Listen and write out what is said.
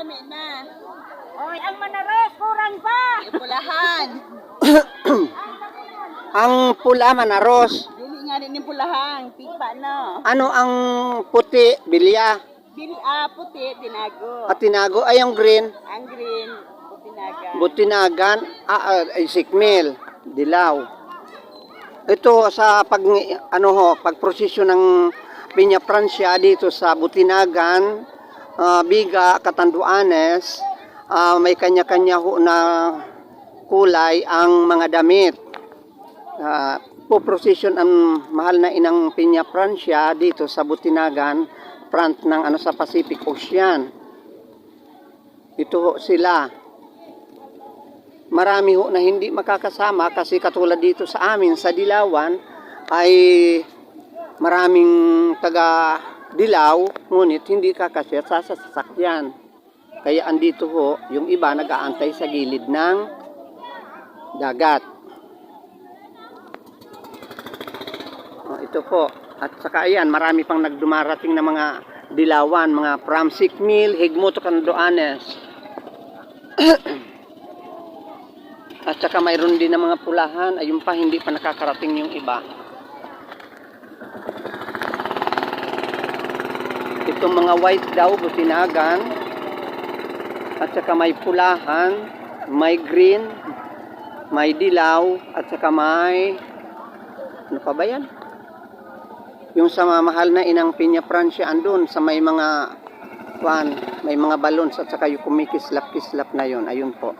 dami na. Oy, ang manares, kurang pa! Yung pulahan. Ang pula manaros. Dili nga rin yung pulahan. Pipa no. Ano ang puti? Bilya. Puti, tinago. At tinago ay ang green. Ang green, butinaga. Butinagan, ay sikmil, dilaw. Ito sa pagprosesyon ng Piña Francia dito sa Butinagan, Biga, Catanduanes, may kanya-kanya ho na kulay ang mga damit. Poprosesyon ang mahal na inang Piña Francia dito sa Butinagan, front ng sa Pacific Ocean. Ito ho sila. Marami ho na hindi makakasama kasi katulad dito sa amin sa Dilawan ay maraming taga Dilaw ngunit hindi kakasya sa sasakyan. Kaya andito ho yung iba nag-aantay sa gilid ng dagat. Ito po. At saka ayan, marami pang nagdumarating na mga Dilawan, mga from Sikmil, Higmoto, Catanduanes. At saka mayroon din ng mga pulahan. Ayun pa, hindi pa nakakarating yung iba. Itong mga white daw, Butinagan. At saka may pulahan, may green, may dilaw, at saka may... Ano pa ba yan? Yung sa mahal na inang Piña Francia andun sa may mga may mga balloons at saka yung kumikislap-kislap na yon. Ayun po.